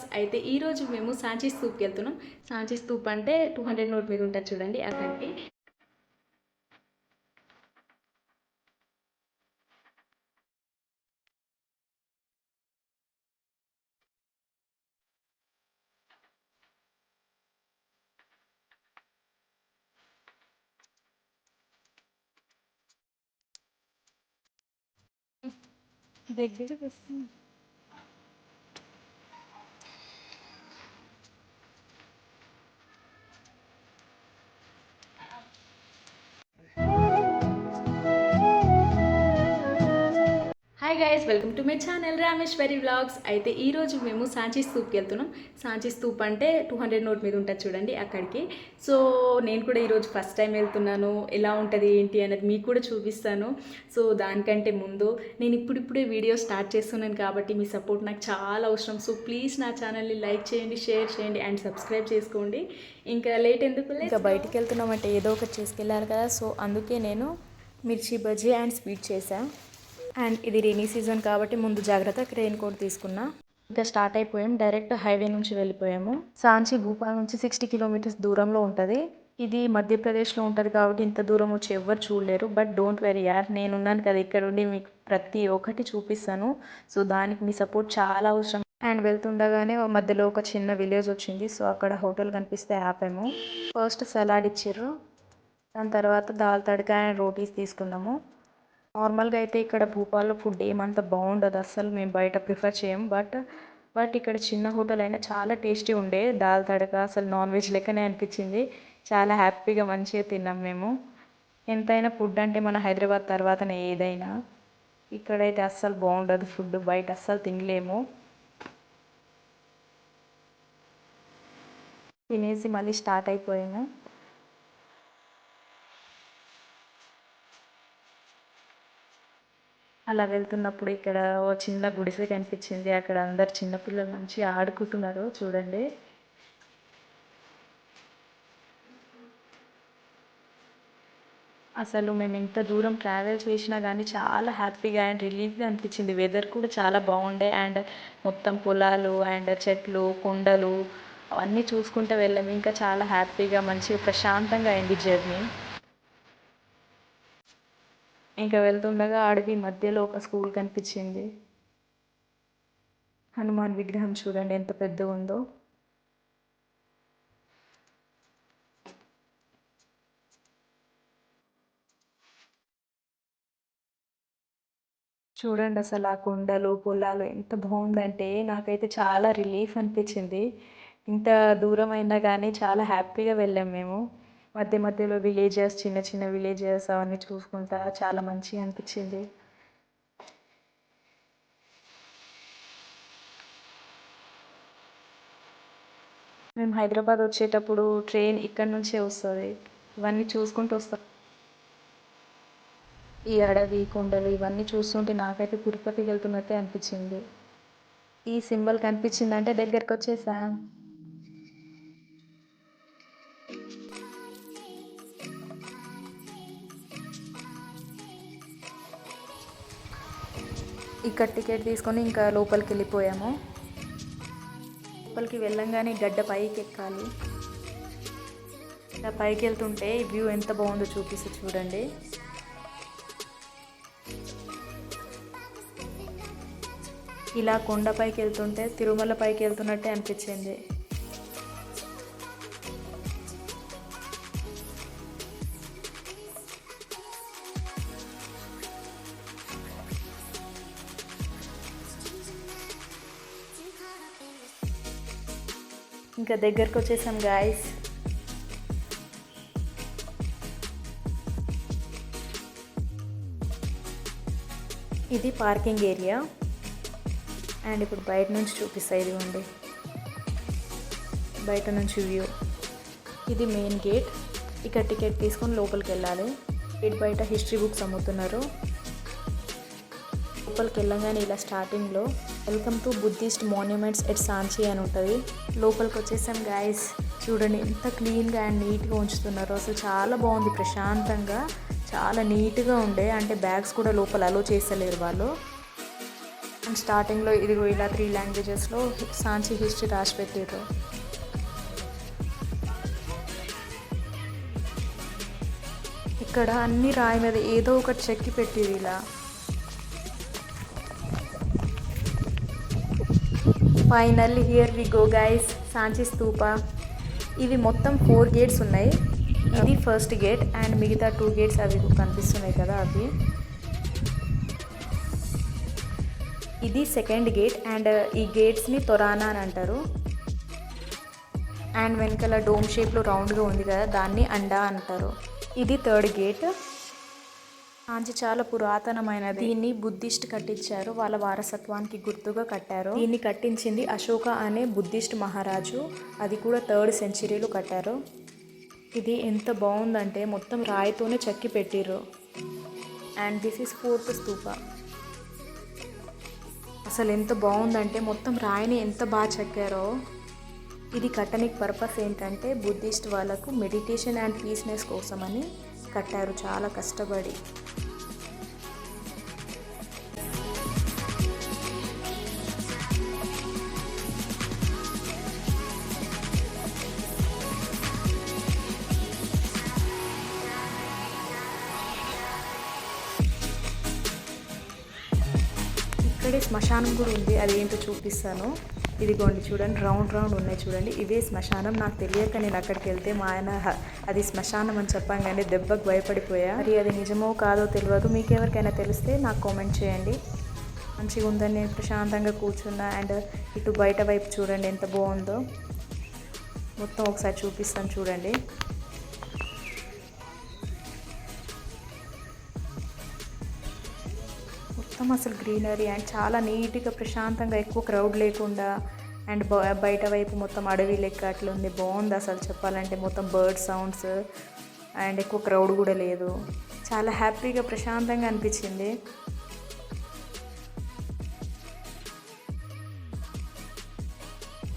Vlogs. అయితే ఈరోజు మేము సాంచీ స్తూప్కి వెళ్తున్నాం. సాంచీ స్తూప్ అంటే 200 నోట్ మీద ఉంటుంది చూడండి అక్కడికి. దగ్గరకు వస్తుంది. Hi guys, welcome to my channel Rameshwari vlogs. అయితే ఈరోజు మేము సాంచీ స్తూప్కి వెళ్తున్నాం. సాంచీ స్తూప్ అంటే 200 నోట్ మీద ఉంటుంది చూడండి అక్కడికి. సో నేను కూడా ఈరోజు ఫస్ట్ టైం వెళ్తున్నాను. ఎలా ఉంటుంది ఏంటి అనేది మీకు కూడా చూపిస్తాను. సో దానికంటే ముందు నేను ఇప్పుడిప్పుడే వీడియో స్టార్ట్ చేస్తున్నాను కాబట్టి మీ సపోర్ట్ నాకు చాలా అవసరం. సో ప్లీజ్ నా ఛానల్ని లైక్ చేయండి, షేర్ చేయండి అండ్ సబ్స్క్రైబ్ చేసుకోండి. ఇంకా లేట్ ఎందుకు, ఇంకా బయటికి వెళ్తున్నామంటే ఏదో ఒకటి చేసుకెళ్ళాలి కదా. సో అందుకే నేను మిర్చి బజ్జీ అండ్ స్వీట్ చేశాను. అండ్ ఇది రెయినీ సీజన్ కాబట్టి ముందు జాగ్రత్త రెయిన్ కోట్ తీసుకున్నా. ఇంకా స్టార్ట్ అయిపోయాం. డైరెక్ట్ హైవే నుంచి వెళ్ళిపోయాము. సాంచి భూపాల్ నుంచి 60 కిలోమీటర్స్ దూరంలో ఉంటుంది. ఇది మధ్యప్రదేశ్లో ఉంటుంది కాబట్టి ఇంత దూరం వచ్చి ఎవ్వరు చూడలేరు. బట్ డోంట్ వెరీ యార్, నేనున్నాను కదా ఇక్కడ ఉండి మీకు ప్రతి ఒక్కటి చూపిస్తాను. సో దానికి మీ సపోర్ట్ చాలా అవసరం. అండ్ వెళ్తుండగానే మధ్యలో ఒక చిన్న విలేజ్ వచ్చింది. సో అక్కడ హోటల్ కనిపిస్తే ఆపాము. ఫస్ట్ సలాడ్ ఇచ్చారు, దాని తర్వాత దాల్ తడక అండ్ రోటీస్ తీసుకున్నాము. నార్మల్గా అయితే ఇక్కడ భూపాల్లో ఫుడ్ ఏమంత బాగుండదు, అస్సలు మేము బయట ప్రిఫర్ చేయం. బట్ ఇక్కడ చిన్న హోటల్ అయినా చాలా టేస్టీ ఉండే. దాల్ తడక అసలు నాన్ వెజ్ లెక్కనే అనిపించింది. చాలా హ్యాపీగా మంచిగా తిన్నాం మేము. ఎంతైనా ఫుడ్ అంటే మన హైదరాబాద్ తర్వాతనే ఏదైనా. ఇక్కడైతే అస్సలు బాగుండదు ఫుడ్, బయట అస్సలు తినలేము. తినేసి మళ్ళీ స్టార్ట్ అయిపోయాము. అలా వెళ్తున్నప్పుడు ఇక్కడ ఓ చిన్న గుడిసె కనిపించింది. అక్కడ అందరు చిన్నపిల్లల నుంచి ఆడుకుంటున్నారు చూడండి. అసలు మేము ఎంత దూరం ట్రావెల్ చేసినా కానీ చాలా హ్యాపీగా అండ్ రిలీఫ్గా అనిపించింది. వెదర్ కూడా చాలా బాగుండే అండ్ మొత్తం పొలాలు అండ్ చెట్లు, కొండలు అవన్నీ చూసుకుంటూ వెళ్ళాము. ఇంకా చాలా హ్యాపీగా మంచిగా ప్రశాంతంగా అయింది జర్నీ. ఇంకా వెళ్తుండగా అడవి మధ్యలో ఒక స్కూల్ కనిపించింది. హనుమాన్ విగ్రహం చూడండి ఎంత పెద్దగా ఉందో. చూడండి అసలు ఆ కొండలు, పొలాలు ఎంత బాగుందంటే నాకైతే చాలా రిలీఫ్ అనిపించింది. ఇంత దూరం అయినా కానీ చాలా హ్యాపీగా వెళ్ళాం మేము. మధ్య మధ్యలో విలేజెస్, చిన్న చిన్న విలేజెస్ అవన్నీ చూసుకుంటా చాలా మంచిగా అనిపించింది. మేము హైదరాబాద్ వచ్చేటప్పుడు ట్రైన్ ఇక్కడ నుంచే వస్తుంది. ఇవన్నీ చూసుకుంటూ వస్తాం. ఈ అడవి, కొండలు ఇవన్నీ చూస్తుంటే నాకైతే తిరుపతికి వెళ్తున్నట్టే అనిపించింది. ఈ సింబల్ కనిపించిందంటే దగ్గరకు వచ్చేసా. ఇక్కడ టికెట్ తీసుకొని ఇంకా లోపలికి వెళ్ళిపోయాము. లోపలికి వెళ్ళంగానే గడ్డ పైకి ఎక్కాలి. ఇలా పైకి వెళ్తుంటే వ్యూ ఎంత బాగుందో చూపిస్తే చూడండి. ఇలా కొండపైకి వెళ్తుంటే తిరుమల పైకి వెళ్తున్నట్టే అనిపించింది. ఇంకా దగ్గరకు వచ్చేసాం గాయస్. ఇది పార్కింగ్ ఏరియా అండ్ ఇప్పుడు బయట నుంచి చూపిస్తాయి. ఇదిగోండి బయట నుంచి వ్యూ. ఇది మెయిన్ గేట్. ఇక్కడ టికెట్ తీసుకొని లోపలికి వెళ్ళాలి. గేట్ బయట హిస్టరీ బుక్స్ అమ్ముతున్నారు. లోపలికి వెళ్ళగానే ఇలా స్టార్టింగ్లో welcome to Buddhist monuments at Sanchi అని ఉంటుంది. లోపలికి వచ్చేసాం గాయస్. చూడండి ఎంత క్లీన్గా అండ్ నీట్గా ఉంచుతున్నారు. అసలు చాలా బాగుంది, ప్రశాంతంగా చాలా నీట్గా ఉండే. అంటే బ్యాగ్స్ కూడా లోపల అలో చేస్తలేరు వాళ్ళు. స్టార్టింగ్లో ఇదిగో ఇలా 3 లాంగ్వేజెస్లో సాంచి హిస్టరీ రాసి పెట్టారు. ఇక్కడ అన్ని రాయి మీద ఏదో ఒకటి చెక్కి పెట్టిరు ఇలా. Finally here we go guys, Sanchi Stupa. ఇవి మొత్తం 4 గేట్స్ ఉన్నాయి. ఇది ఫస్ట్ గేట్ అండ్ మిగతా 2 గేట్స్ అవి కనిపిస్తున్నాయి కదా అవి. ఇది సెకండ్ గేట్ అండ్ ఈ గేట్స్ని తొరానా అని అంటారు. అండ్ వెనకాల డోమ్ షేప్లో రౌండ్గా ఉంది కదా దాన్ని అండా అంటారు. ఇది థర్డ్ గేట్. సాంచి చాలా పురాతనమైనది. దీన్ని బుద్ధిస్ట్ కట్టించారు, వాళ్ళ వారసత్వానికి గుర్తుగా కట్టారు. దీన్ని కట్టించింది అశోక అనే బుద్ధిస్ట్ మహారాజు. అది కూడా 3rd సెంచరీలో కట్టారు. ఇది ఎంత బాగుందంటే మొత్తం రాయితోనే చెక్కి పెట్టిర్రు. And this is 4th Stupa. అసలు ఎంత బాగుందంటే మొత్తం రాయిని ఎంత బాగా చెక్కారో. ఇది కట్టనికి పర్పస్ ఏంటంటే బుద్ధిస్ట్ వాళ్ళకు మెడిటేషన్ అండ్ పీస్నెస్ కోసమని కట్టారు, చాలా కష్టపడి. ఇక్కడే శ్మశానం కూడా ఉంది, అదేంటో చూపిస్తాను. ఇదిగోండి చూడండి, రౌండ్ ఉన్నాయి చూడండి, ఇవే శ్మశానం. నాకు తెలియక నేను అక్కడికి వెళ్తే మా ఆయన అది శ్మశానం అని చెప్పంగానే దెబ్బకు భయపడిపోయా. మరి అది నిజమో కాదో తెలియదు, మీకు ఎవరికైనా తెలిస్తే నాకు కామెంట్ చేయండి. మంచిగా ఉందని నేను ప్రశాంతంగా కూర్చున్నా. అండ్ ఇటు బయట వైపు చూడండి ఎంత బాగుందో. మొత్తం ఒకసారి చూపిస్తాను చూడండి. మొత్తం అసలు గ్రీనరీ అండ్ చాలా నీట్గా ప్రశాంతంగా, ఎక్కువ క్రౌడ్ లేకుండా. అండ్ బయట వైపు మొత్తం అడవి లెక్క అట్లా ఉంది, బాగుంది అసలు చెప్పాలంటే. మొత్తం బర్డ్ సౌండ్స్ అండ్ ఎక్కువ క్రౌడ్ కూడా లేదు. చాలా హ్యాపీగా ప్రశాంతంగా అనిపించింది.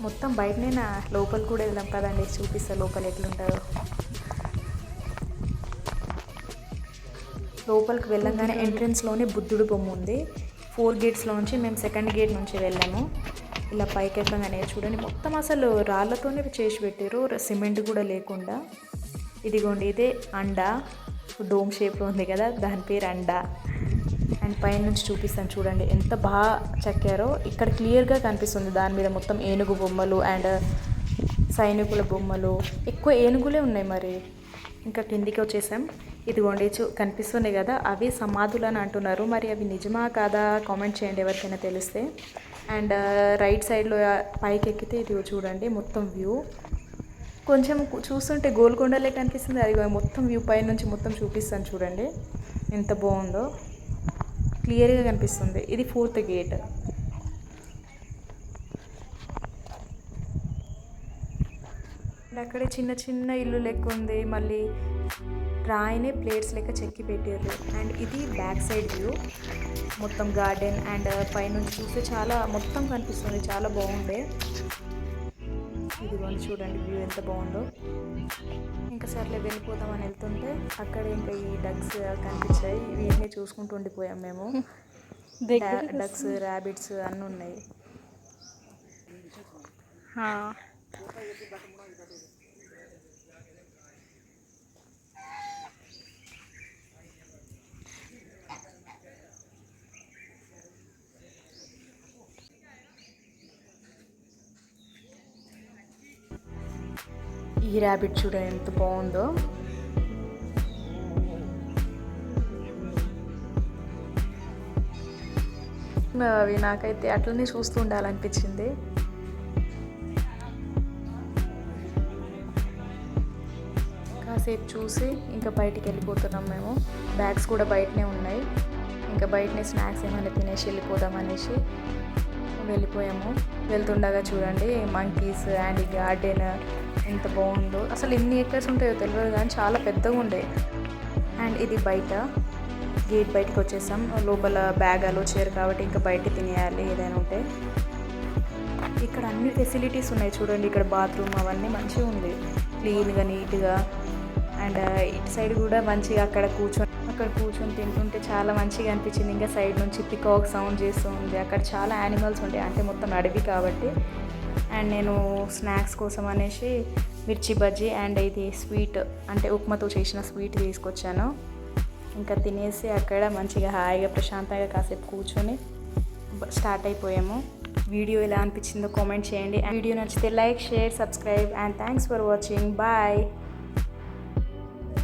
మొత్తం బయటనే నా లోపల కూడా వెళ్దాం కదండి, చూపిస్తా లోపల ఎట్లుంటారో. లోపలికి వెళ్ళంగానే ఎంట్రన్స్లోనే బుద్ధుడు బొమ్మ ఉంది. 4 గేట్స్లో నుంచి మేము సెకండ్ గేట్ నుంచి వెళ్ళాము. ఇలా పైకి ఎక్కగానే చూడండి మొత్తం అసలు రాళ్ళతోనే చేసి పెట్టారు, సిమెంట్ కూడా లేకుండా. ఇదిగోండి ఇదే అండా, డోమ్ షేప్లో ఉంది కదా దాని పేరు అండా. అండ్ పైన నుంచి చూపిస్తాను చూడండి ఎంత బాగా చెక్కారో. ఇక్కడ క్లియర్గా కనిపిస్తుంది దాని మీద మొత్తం ఏనుగు బొమ్మలు అండ్ సైనికుల బొమ్మలు. ఎక్కువ ఏనుగులే ఉన్నాయి. మరి ఇంకా కిందికి వచ్చేసాం. ఇదిగోండి కనిపిస్తున్నాయి కదా అవి సమాధులు అని అంటున్నారు. మరి అవి నిజమా కాదా కామెంట్ చేయండి ఎవరికైనా తెలిస్తే. అండ్ రైట్ సైడ్లో పైకి ఎక్కితే ఇది చూడండి మొత్తం వ్యూ. కొంచెం చూస్తుంటే గోల్కొండలే కనిపిస్తుంది. అది మొత్తం వ్యూ పై నుంచి మొత్తం చూపిస్తాను చూడండి ఎంత బాగుందో, క్లియర్గా కనిపిస్తుంది. ఇది 4th గేట్. అక్కడే చిన్న చిన్న ఇల్లు లెక్క ఉంది. మళ్ళీ రాయినే ప్లేట్స్ లెక్క చెక్కి పెట్టారు. అండ్ ఇది బ్యాక్ సైడ్ వ్యూ, మొత్తం గార్డెన్ అండ్ పైనుంచి చూస్తే చాలా మొత్తం కనిపిస్తుంది, చాలా బాగుండే. ఇదిగోండి చూడండి వ్యూ ఎంత బాగుందో. ఇంకా సర్లే వెళ్ళిపోతామని వెళ్తుంటే అక్కడ ఇంకా ఈ డక్స్ కనిపించాయి. ఇవన్నీ చూసుకుంటూ ఉండిపోయాం మేము. డక్స్, ర్యాబిట్స్ అన్నీ ఉన్నాయి. ఈ ర్యాబిట్ చూడండి ఎంత బాగుందో. అవి నాకైతే అట్లనే చూస్తూ ఉండాలనిపించింది. కాసేపు చూసి ఇంకా బయటికి వెళ్ళిపోతున్నాం మేము. బ్యాగ్స్ కూడా బయటనే ఉన్నాయి. ఇంకా బయటనే స్నాక్స్ ఏమైనా తినేసి వెళ్ళిపోదాం అనేసి వెళ్ళిపోయాము. వెళ్తుండగా చూడండి మంకీస్ అండ్ ఈ గార్డెన్ ఎంత బాగుందో. అసలు ఎన్ని ఎకర్స్ ఉంటాయో తెలియదు కానీ చాలా పెద్దగా ఉండే. అండ్ ఇది బయట గేట్ బయటకు వచ్చేసాం. లోపల బ్యాగ్ అలో చేయరు కాబట్టి ఇంకా బయట తినేయాలి ఏదైనా ఉంటే. ఇక్కడ అన్ని ఫెసిలిటీస్ ఉన్నాయి చూడండి. ఇక్కడ బాత్రూమ్ అవన్నీ మంచిగా ఉంది, క్లీన్గా నీట్గా. అండ్ ఇటు సైడ్ కూడా మంచిగా అక్కడ కూర్చొని అక్కడ కూర్చొని తింటుంటే చాలా మంచిగా అనిపించింది. ఇంకా సైడ్ నుంచి పికాక్ సౌండ్ చేస్తూ ఉంది. అక్కడ చాలా యానిమల్స్ ఉంటాయి, అంటే మొత్తం అడవి కాబట్టి. అండ్ నేను స్నాక్స్ కోసం అనేసి మిర్చి బజ్జీ అండ్ ఇది స్వీట్, అంటే ఉప్మాతో చేసిన స్వీట్ తీసుకొచ్చాను. ఇంకా తినేసి అక్కడ మంచిగా హాయిగా ప్రశాంతంగా కాసేపు కూర్చొని స్టార్ట్ అయిపోయాము. వీడియో ఎలా అనిపించిందో కామెంట్ చేయండి. వీడియో నచ్చితే like, share, subscribe and thanks for watching. Bye.